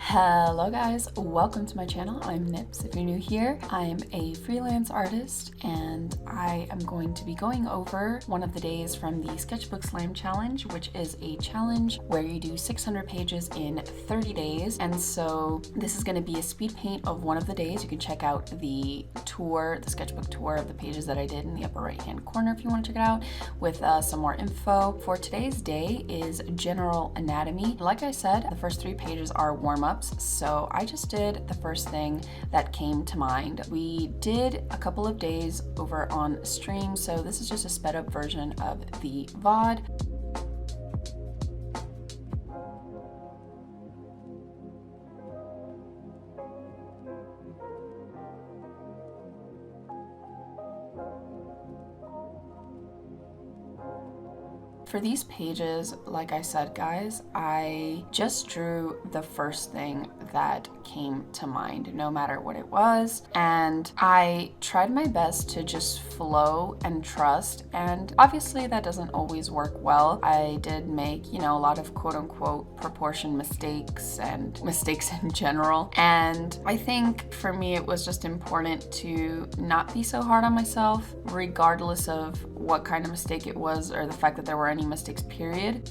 Hello guys, welcome to my channel. I'm Nips. If you're new here, I'm a freelance artist and I am going to be going over one of the days from the Sketchbook Slam Challenge, which is a challenge where you do 600 pages in 30 days. And so this is going to be a speed paint of one of the days. You can check out the tour, the sketchbook tour of the pages that I did in the upper right hand corner if you want to check it out with some more info. For today's day is general anatomy. Like I said, the first 3 pages are warm-ups. So I just did the first thing that came to mind. We did a couple of days over on stream, so this is just a sped up version of the VOD. For these pages, like I said, guys, I just drew the first thing that came to mind, no matter what it was. And I tried my best to just flow and trust. And obviously that doesn't always work well. I did make, a lot of quote unquote proportion mistakes and mistakes in general. And I think for me, it was just important to not be so hard on myself, regardless of what kind of mistake it was or the fact that there were any mistakes, period.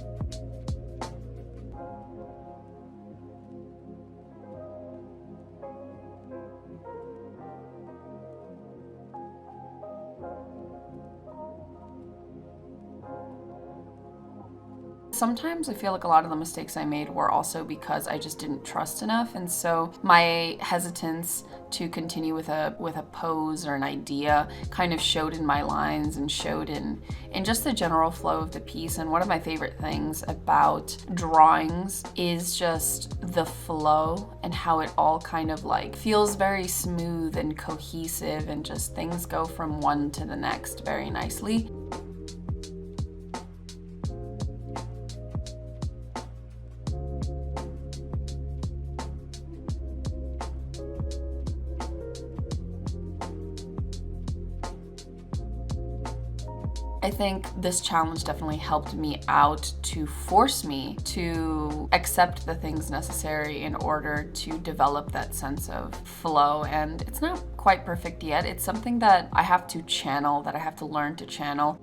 Sometimes I feel like a lot of the mistakes I made were also because I just didn't trust enough, and so my hesitance to continue with a pose or an idea kind of showed in my lines and showed in just the general flow of the piece. And one of my favorite things about drawings is just the flow and how it all kind of like feels very smooth and cohesive, and just things go from one to the next very nicely. I think this challenge definitely helped me out to force me to accept the things necessary in order to develop that sense of flow. And it's not quite perfect yet. It's something that I have to channel, that I have to learn to channel.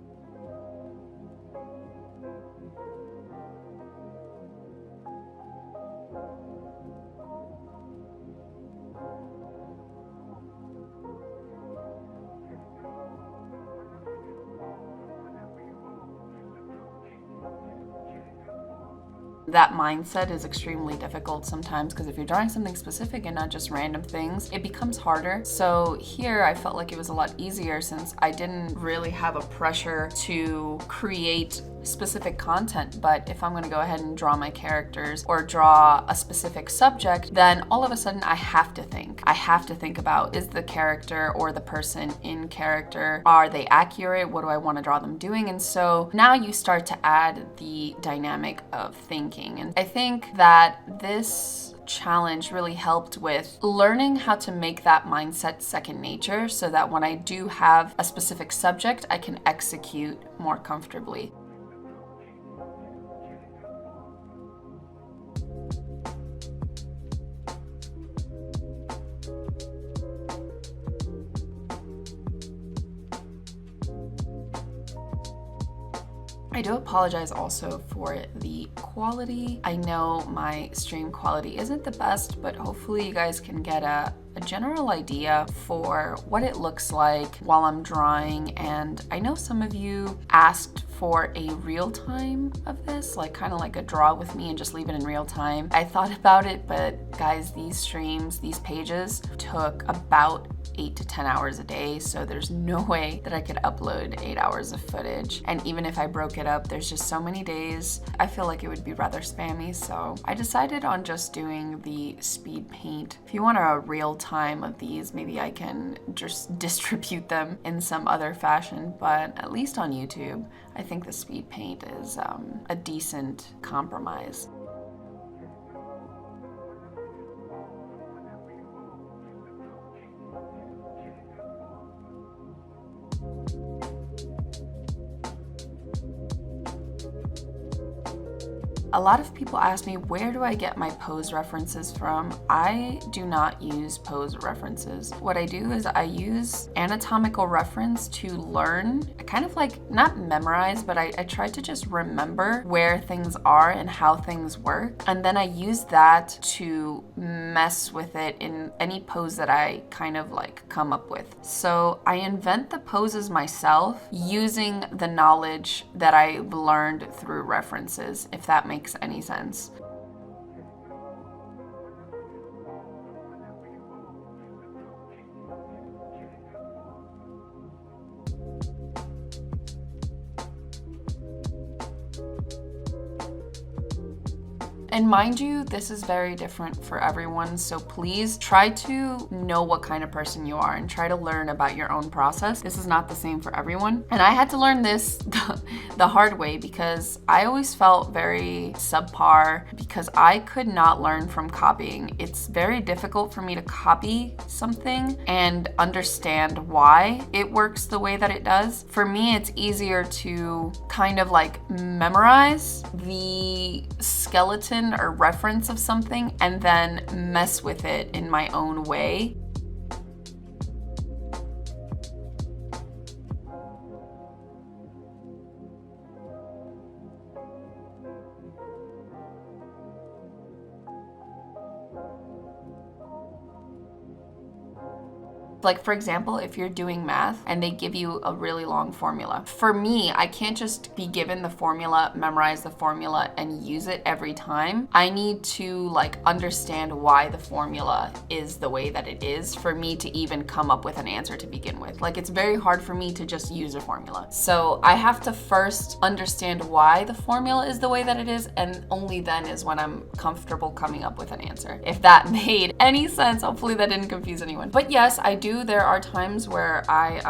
That mindset is extremely difficult sometimes, because if you're drawing something specific and not just random things, it becomes harder. So here I felt like it was a lot easier since I didn't really have a pressure to create specific content. But if I'm going to go ahead and draw my characters or draw a specific subject, then all of a sudden I have to think about, is the character or the person in character, are they accurate? What do I want to draw them doing? And so now you start to add the dynamic of thinking. And I think that this challenge really helped with learning how to make that mindset second nature, so that when I do have a specific subject, I can execute more comfortably. I do apologize also for the quality. I know my stream quality isn't the best, but hopefully you guys can get a general idea for what it looks like while I'm drawing. And I know some of you asked for a real time of this, like kind of like a draw with me and just leave it in real time. I thought about it, but guys, these streams, these pages took about 8 to 10 hours a day, so there's no way that I could upload 8 hours of footage. And even if I broke it up, there's just so many days. I feel like it would be rather spammy, so I decided on just doing the speed paint. If you want a real time of these, maybe I can just distribute them in some other fashion, but at least on YouTube, I think the speed paint is a decent compromise. A lot of people ask me, where do I get my pose references from? I do not use pose references. What I do is I use anatomical reference to learn, kind of like not memorize, but I try to just remember where things are and how things work. And then I use that to mess with it in any pose that I kind of like come up with. So I invent the poses myself using the knowledge that I learned through references, if that makes any sense. And mind you, this is very different for everyone, so please try to know what kind of person you are and try to learn about your own process. This is not the same for everyone. And I had to learn this the hard way because I always felt very subpar because I could not learn from copying. It's very difficult for me to copy something and understand why it works the way that it does. For me, it's easier to kind of like memorize the skeleton or reference of something and then mess with it in my own way. Like for example, if you're doing math and they give you a really long formula. For me, I can't just be given the formula, memorize the formula, and use it every time. I need to like understand why the formula is the way that it is for me to even come up with an answer to begin with. Like it's very hard for me to just use a formula. So I have to first understand why the formula is the way that it is, and only then is when I'm comfortable coming up with an answer. If that made any sense, hopefully that didn't confuse anyone. But yes, I do. There are times where I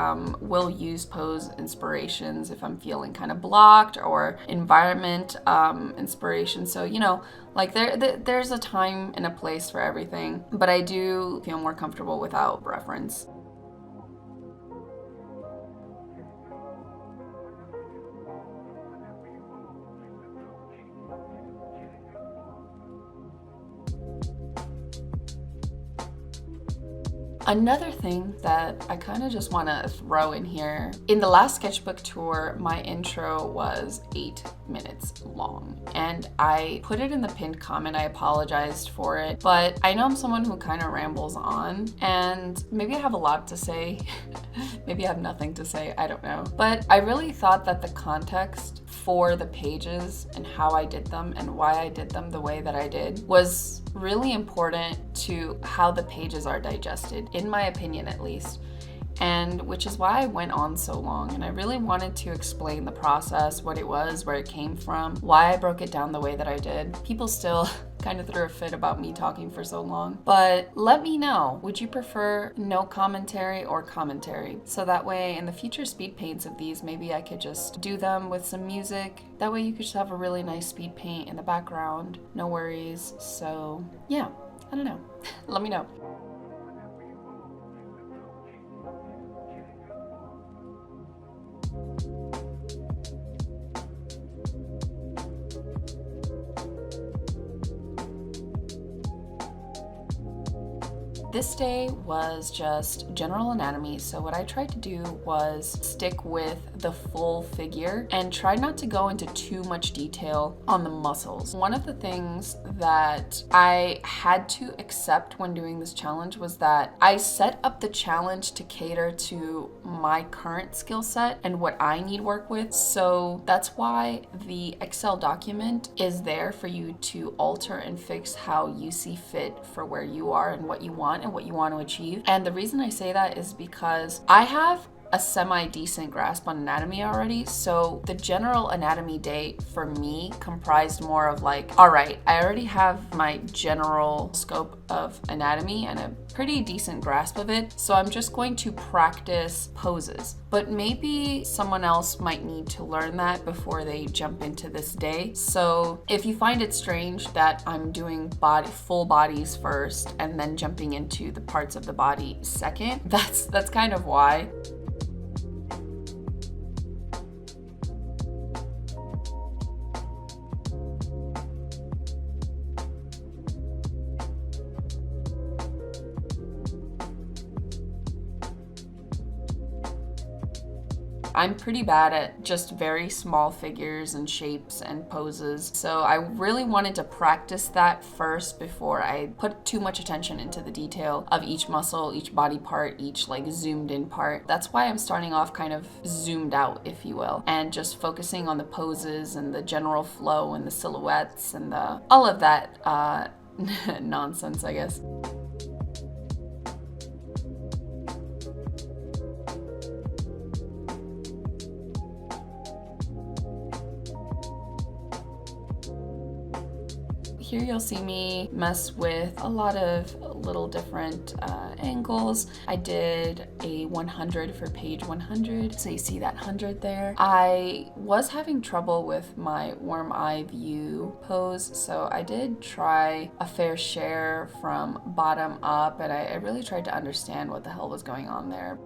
will use pose inspirations if I'm feeling kind of blocked, or environment inspiration. So, you know, like there's a time and a place for everything, but I do feel more comfortable without reference. Another thing that I kind of just want to throw in here, in the last sketchbook tour, my intro was 8 minutes long, and I put it in the pinned comment. I apologized for it, but I know I'm someone who kind of rambles on, and maybe I have a lot to say. Maybe I have nothing to say, I don't know. But I really thought that the context for the pages and how I did them and why I did them the way that I did was really important to how the pages are digested, in my opinion at least. And which is why I went on so long, and I really wanted to explain the process, what it was, where it came from, why I broke it down the way that I did. People still kind of threw a fit about me talking for so long, but let me know, would you prefer no commentary or commentary? So that way in the future speed paints of these, maybe I could just do them with some music. That way you could just have a really nice speed paint in the background, no worries. So yeah, I don't know. Let me know. This day was just general anatomy, so what I tried to do was stick with the full figure and try not to go into too much detail on the muscles. One of the things that I had to accept when doing this challenge was that I set up the challenge to cater to my current skill set and what I need work with. So that's why the Excel document is there for you to alter and fix how you see fit for where you are and what you want and what you want to achieve. And the reason I say that is because I have a semi-decent grasp on anatomy already, so the general anatomy day for me comprised more of like, all right, I already have my general scope of anatomy and a pretty decent grasp of it, so I'm just going to practice poses. But maybe someone else might need to learn that before they jump into this day. So if you find it strange that I'm doing full bodies first and then jumping into the parts of the body second, that's kind of why. I'm pretty bad at just very small figures and shapes and poses. So I really wanted to practice that first before I put too much attention into the detail of each muscle, each body part, each like zoomed in part. That's why I'm starting off kind of zoomed out, if you will, and just focusing on the poses and the general flow and the silhouettes and all of that nonsense, I guess. Here you'll see me mess with a lot of little different angles. I did a 100 for page 100, so you see that 100 there. I was having trouble with my worm eye view pose, so I did try a fair share from bottom up, and I really tried to understand what the hell was going on there.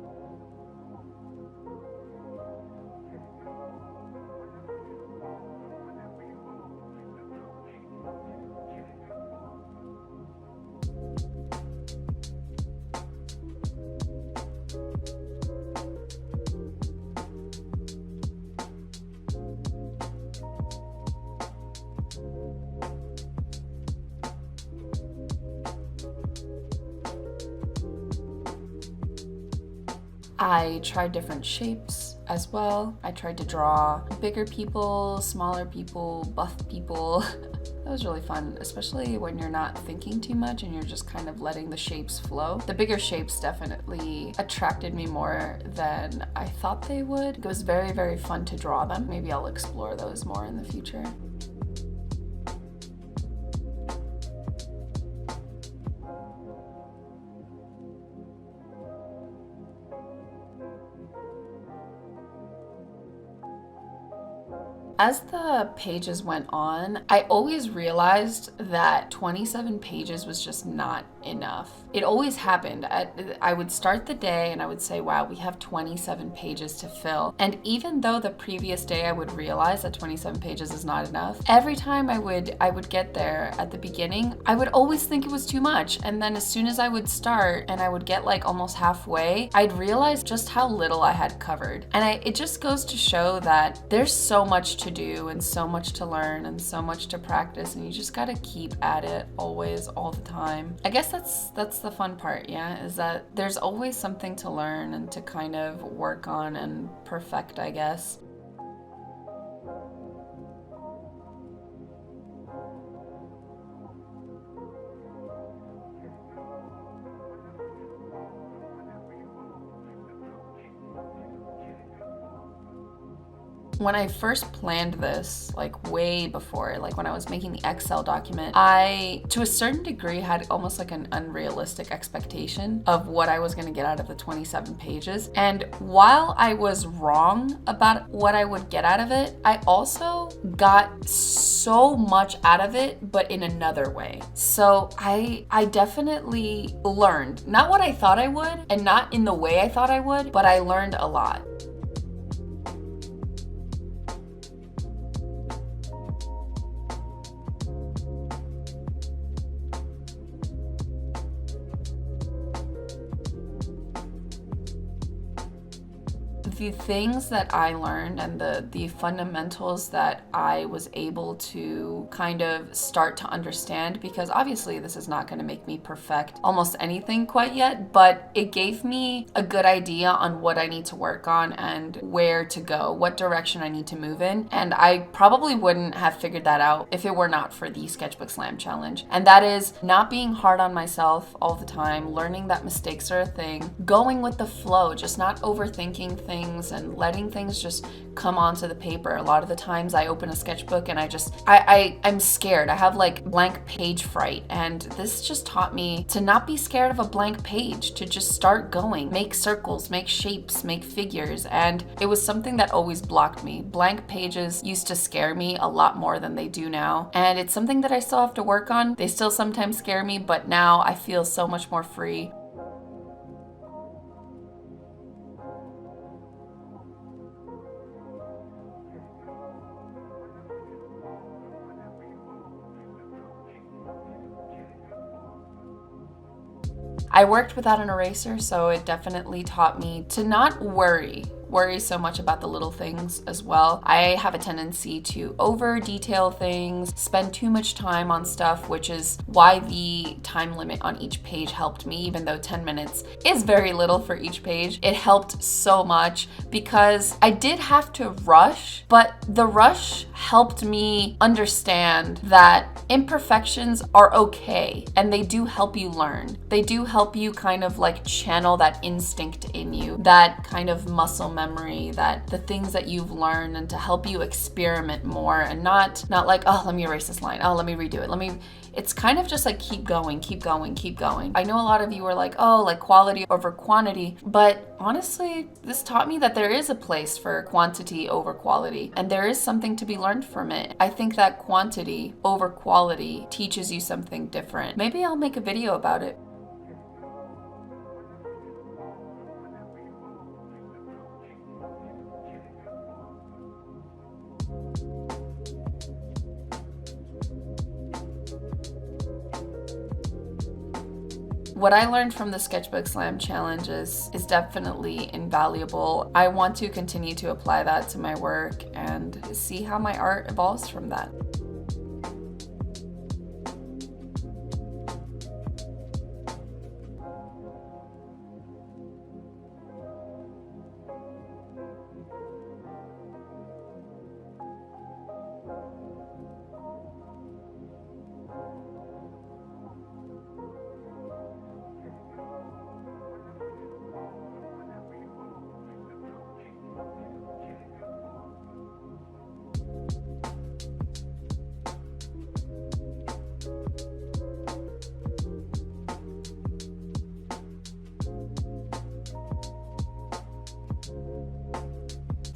I tried different shapes as well. I tried to draw bigger people, smaller people, buff people. That was really fun, especially when you're not thinking too much and you're just kind of letting the shapes flow. The bigger shapes definitely attracted me more than I thought they would. It was very, very fun to draw them. Maybe I'll explore those more in the future. As the pages went on, I always realized that 27 pages was just not enough. It always happened. I would start the day and I would say, wow, we have 27 pages to fill. And even though the previous day I would realize that 27 pages is not enough, every time I would get there at the beginning, I would always think it was too much. And then as soon as I would start and I would get like almost halfway, I'd realize just how little I had covered. And it just goes to show that there's so much to do and so much to learn and so much to practice, and you just gotta keep at it always, all the time. I guess that's the fun part, yeah, is that there's always something to learn and to kind of work on and perfect, I guess. When I first planned this, like way before, like when I was making the Excel document, I, to a certain degree, had almost like an unrealistic expectation of what I was gonna get out of the 27 pages. And while I was wrong about what I would get out of it, I also got so much out of it, but in another way. So I definitely learned, not what I thought I would, and not in the way I thought I would, but I learned a lot. The things that I learned and the fundamentals that I was able to kind of start to understand, because obviously this is not going to make me perfect almost anything quite yet, but it gave me a good idea on what I need to work on and where to go, what direction I need to move in. And I probably wouldn't have figured that out if it were not for the Sketchbook Slam Challenge. And that is not being hard on myself all the time, learning that mistakes are a thing, going with the flow, just not overthinking things and letting things just come onto the paper. A lot of the times I open a sketchbook and I'm scared. I have like blank page fright, and this just taught me to not be scared of a blank page, to just start going, make circles, make shapes, make figures. And it was something that always blocked me. Blank pages used to scare me a lot more than they do now, and it's something that I still have to work on. They still sometimes scare me, but now I feel so much more free. I worked without an eraser, so it definitely taught me to not worry worry so much about the little things as well. I have a tendency to over detail things, spend too much time on stuff, which is why the time limit on each page helped me, even though 10 minutes is very little for each page. It helped so much because I did have to rush, but the rush helped me understand that imperfections are okay and they do help you learn. They do help you kind of like channel that instinct in you, that kind of muscle memory, that the things that you've learned, and to help you experiment more and not like, oh, let me erase this line. Oh, let me redo it. It's kind of just like keep going, keep going, keep going. I know a lot of you are like, oh, like quality over quantity, but honestly, this taught me that there is a place for quantity over quality, and there is something to be learned from it. I think that quantity over quality teaches you something different. Maybe I'll make a video about it. What I learned from the Sketchbook Slam Challenge is definitely invaluable. I want to continue to apply that to my work and see how my art evolves from that.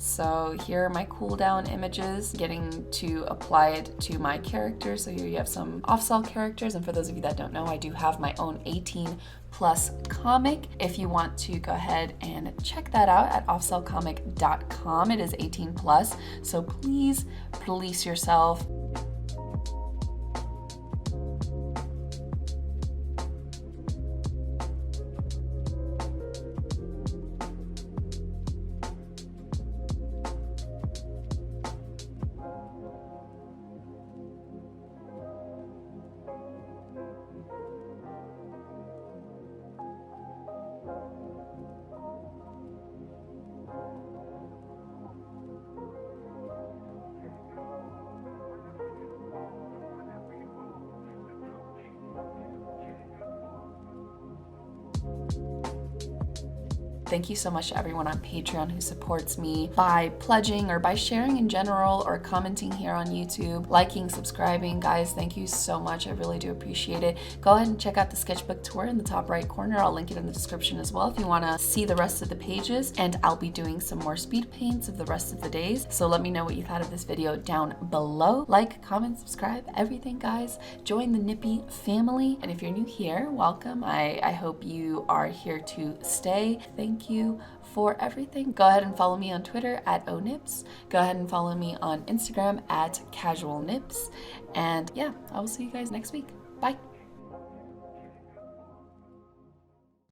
So here are my cool down images, getting to apply it to my characters. So here you have some OFFCELL characters. And for those of you that don't know, I do have my own 18+ comic. If you want to go ahead and check that out at offccellcomic.com. It is 18+, so please police yourself. Thank you so much to everyone on Patreon who supports me by pledging or by sharing in general or commenting here on YouTube, liking, subscribing. Guys, thank you so much. I really do appreciate it. Go ahead and check out the sketchbook tour in the top right corner. I'll link it in the description as well if you want to see the rest of the pages, and I'll be doing some more speed paints of the rest of the days. So let me know what you thought of this video down below. Like, comment, subscribe, everything, guys. Join the Nippy family. And if you're new here, welcome. I hope you are here to stay. Thank you for everything. Go ahead and follow me on Twitter at @ONips. Go ahead and follow me on Instagram at @CasualNips. And yeah, I will see you guys next week.